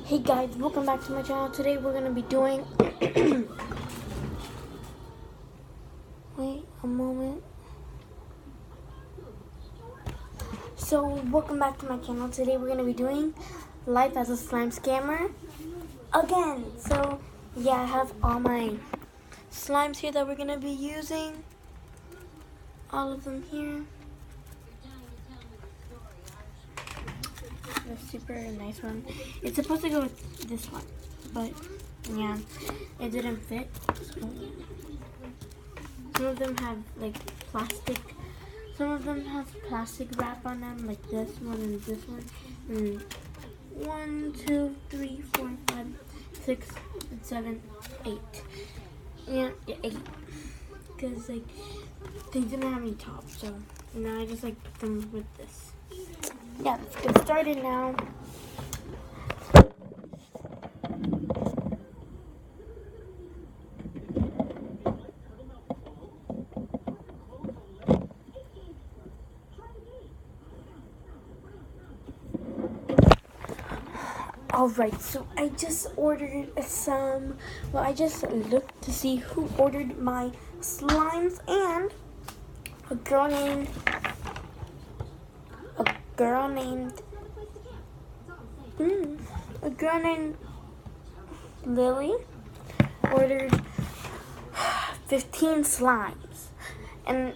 Hey guys, welcome back to my channel. Today we're going to be doing... Wait a moment. So, welcome back to my channel. Today we're going to be doing Life as a Slime Scammer again. So, yeah, I have all my slimes here that we're going to be using. All of them here. The super nice one. It's supposed to go with this one, but yeah, it didn't fit. So, some of them have like plastic. Some of them have plastic wrap on them, like this one and this one. And 1, 2, 3, 4, 5, 6, and 7, 8. Yeah, 8. Because like they didn't have any top, so now I just like put them with this. Yeah, let's get started now. Alright, so I just ordered some, I just looked to see who ordered my slimes, and a girl named Lily ordered 15 slimes, and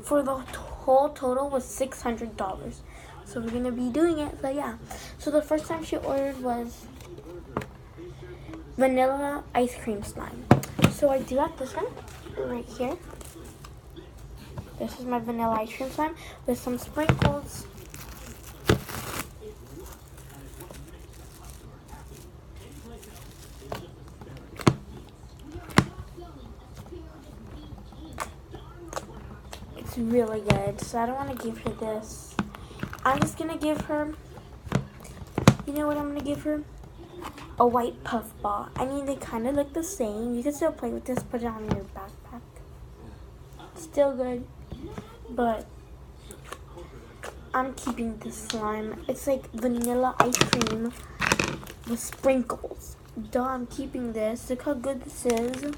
for the whole total was $600. So we're gonna be doing it. So yeah. So the first time she ordered was vanilla ice cream slime. So I do have this one right here. This is my vanilla ice cream slime with some sprinkles. It's really good. So I don't want to give her this. I'm just gonna give her, you know what I'm gonna give her? A white puff ball. I mean, they kind of look the same. You can still play with this, put it on your backpack. Still good, but I'm keeping this slime. It's like vanilla ice cream with sprinkles. Duh, I'm keeping this. Look how good this is.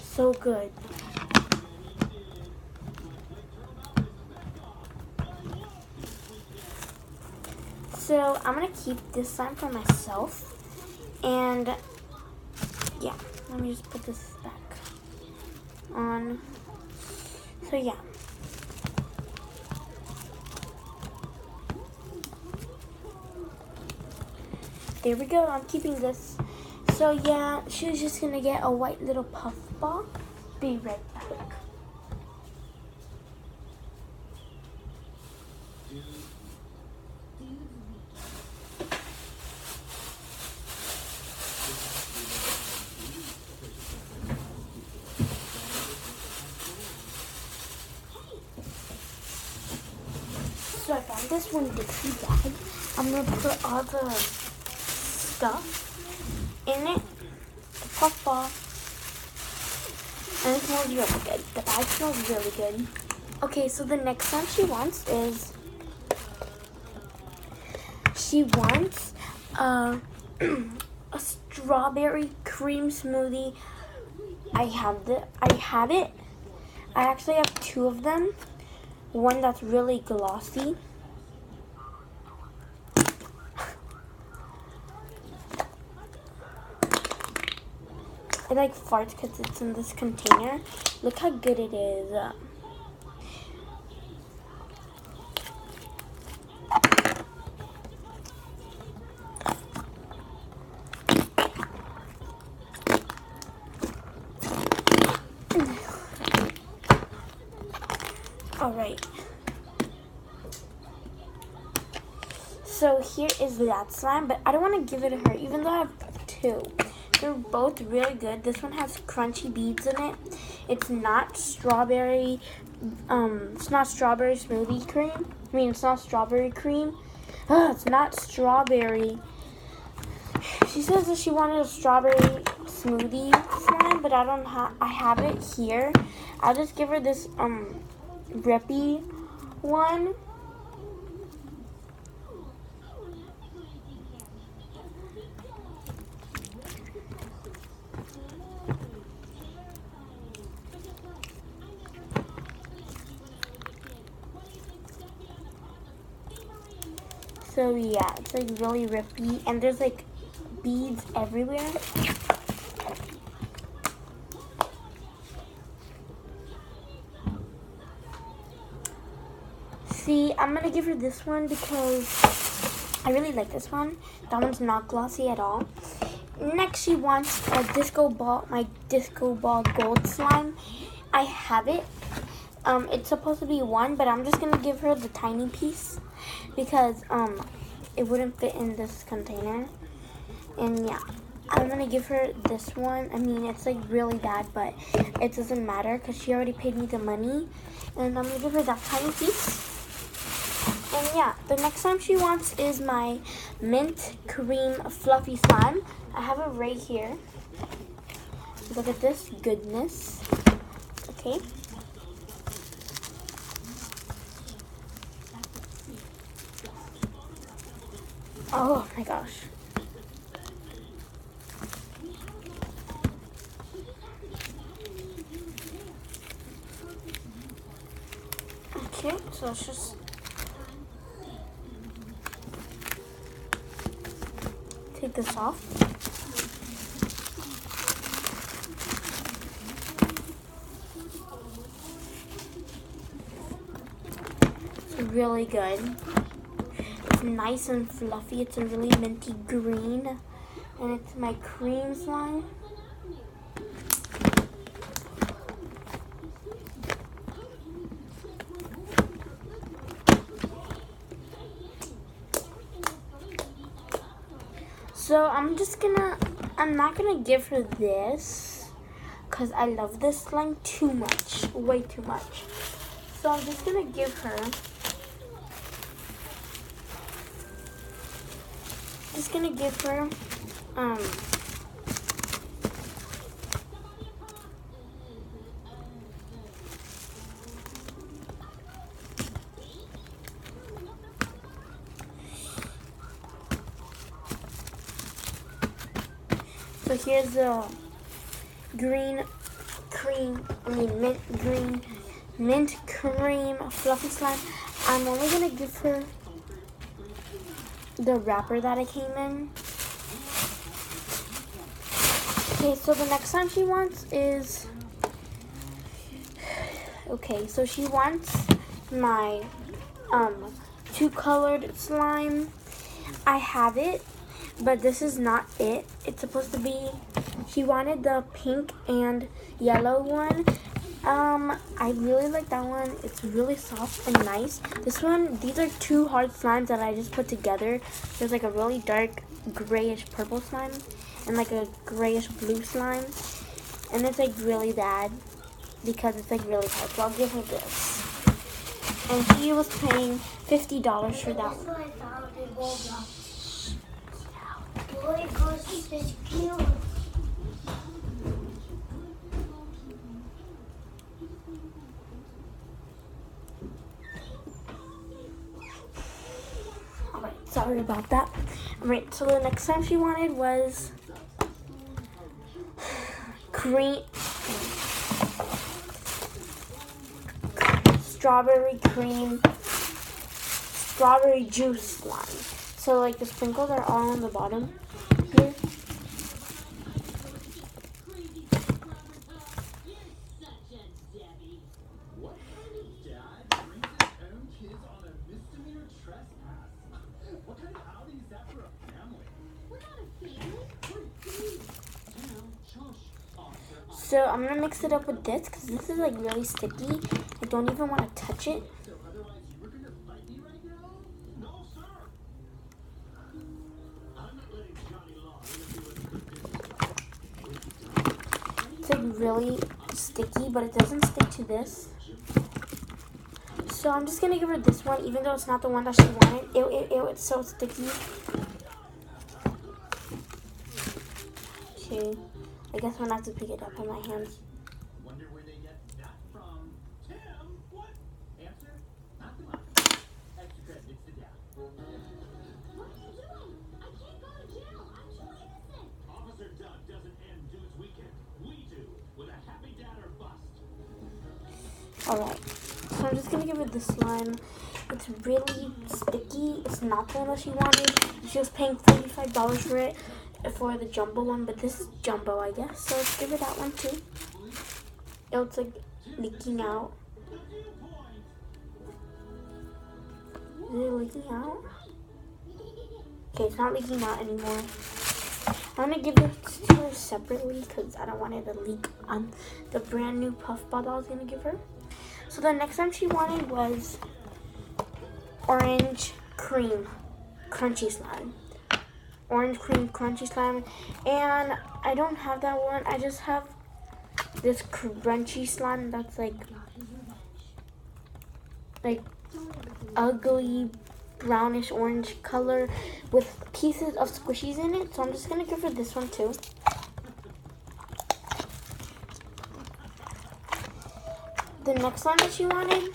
So good. So I'm gonna keep this slime for myself, and yeah, let me just put this back on. So yeah. There we go, I'm keeping this. So yeah, she was just gonna get a white little puff ball. Be right back. So I found this one Dixie bag. I'm gonna put all the stuff in it, the puff ball, and it smells really good. The bag smells really good. Okay, so the next one she wants is, she wants a strawberry cream smoothie. I have it. I actually have 2 of them. One that's really glossy. It like farts because it's in this container. Look how good it is. Alright. So here is that slime, but I don't want to give it to her, even though I have 2. They're both really good. This one has crunchy beads in it. It's not strawberry, it's not strawberry smoothie cream. I mean, it's not strawberry cream. It's not strawberry. She says that she wanted a strawberry smoothie slime, but I have it here. I'll just give her this, Rippy one. So yeah, it's like really rippy, and there's like beads everywhere. See, I'm gonna give her this one because I really like this one. That one's not glossy at all. Next, she wants a disco ball, my disco ball gold slime. I have it. It's supposed to be one, but I'm just gonna give her the tiny piece because it wouldn't fit in this container. And yeah, I'm gonna give her this one. I mean, it's like really bad, but it doesn't matter because she already paid me the money. And I'm gonna give her that tiny piece. And yeah, the next slime she wants is my mint cream fluffy slime. I have it right here. Look at this goodness. Okay. Oh my gosh. Okay, so let's just take this off. It's really good. It's nice and fluffy. It's a really minty green. And it's my cream slime. So I'm not gonna give her this because I love this slime too much, way too much. So I'm just gonna give her, so here's the mint cream fluffy slime. I'm only gonna give her the wrapper that it came in. Okay, so the next slime she wants is, okay, so she wants my two colored slime. I have it, but this is not it. It's supposed to be, she wanted the pink and yellow one. I really like that one. It's really soft and nice. This one, these are two hard slimes that I just put together. There's like a really dark grayish purple slime and like a grayish blue slime. And it's like really bad because it's like really hard. So I'll give her this. And she was paying $50 for that one. Alright, sorry about that. Alright, so the next time she wanted was strawberry juice slime. So like the sprinkles are all on the bottom here. So I'm gonna mix it up with this because this is like really sticky. I don't even want to touch it. It's like really sticky, but it doesn't stick to this. So I'm just gonna give her this one, even though it's not the one that she wanted. It's so sticky. Okay. I guess I'm gonna have to pick it up in my hands. Wonder where they get that from. Tim, what? Answer? Not the money. Extra credit to dad. What are you doing? I can't go to jail. I'm too innocent. Officer Doug doesn't end Dude's weekend. We do. With a happy dad or bust. Alright. So I'm just gonna give it the slime. It's really sticky. It's not the one that she wanted. She was paying $45 for it, for the jumbo one, but this is jumbo, I guess. So let's give her that one too. It's like leaking out. Is it leaking out? Okay, it's not leaking out anymore. I'm gonna give it to her separately because I don't want it to leak on the brand new puff ball that I was gonna give her. So the next time she wanted was orange cream crunchy slime. Orange cream crunchy slime. And I don't have that one. I just have this crunchy slime that's like ugly brownish orange color with pieces of squishies in it. So I'm just gonna give her this one too. The next one that she wanted,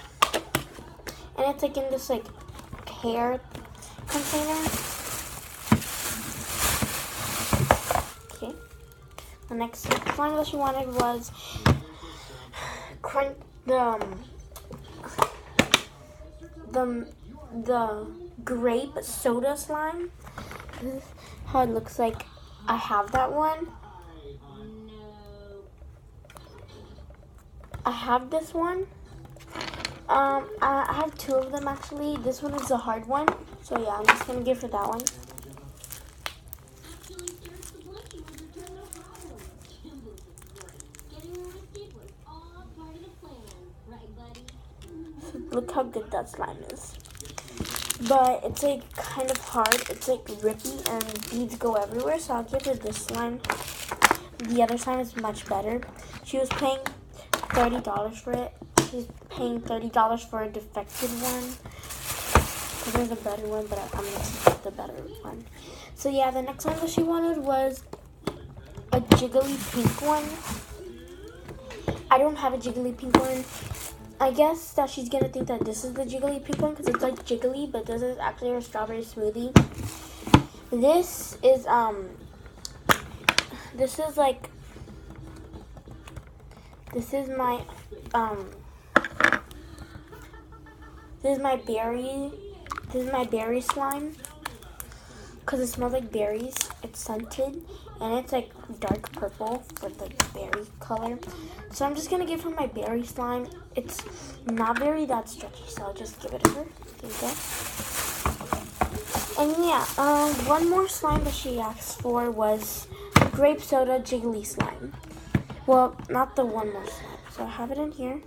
and it's like in this like hair container. Okay. The next slime that she wanted was the grape soda slime. This is how it looks like. I have that one. I have this one. I have two of them actually. This one is the hard one. So yeah, I'm just gonna give her that one. So look how good that slime is. But it's like kind of hard. It's like rippy and beads go everywhere. So I'll give her this slime. The other slime is much better. She was paying $30 for it. She's paying $30 for a defective one. There's a better one, but I'm going to get the better one. So yeah, the next one that she wanted was a jiggly pink one. I don't have a jiggly pink one. I guess that she's going to think that this is the jiggly pink one because it's like jiggly, but this is actually her strawberry smoothie. This is my berry slime because it smells like berries. It's scented and it's like dark purple for the berry color. So I'm just gonna give her my berry slime. It's not very that stretchy, so I'll just give it to her. There you go. And yeah, one more slime that she asked for was grape soda jiggly slime. Well, not the one more slime. So I have it in here.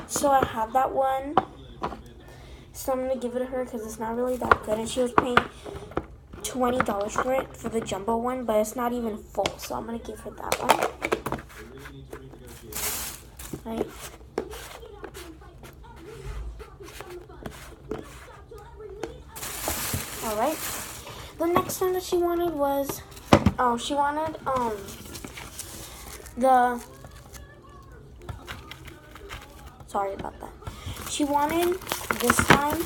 So I have that one. So I'm going to give it to her because it's not really that good. And she was paying $20 for it, for the jumbo one, but it's not even full. So I'm going to give her that one. Right. Alright. The next one that she wanted was, she wanted, sorry about that. She wanted this slime,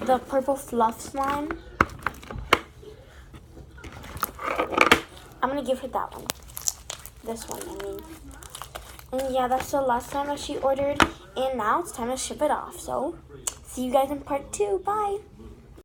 the purple fluff slime. I'm going to give her that one. This one, I mean. And yeah, that's the last time that she ordered. And now it's time to ship it off. So, see you guys in part 2. Bye.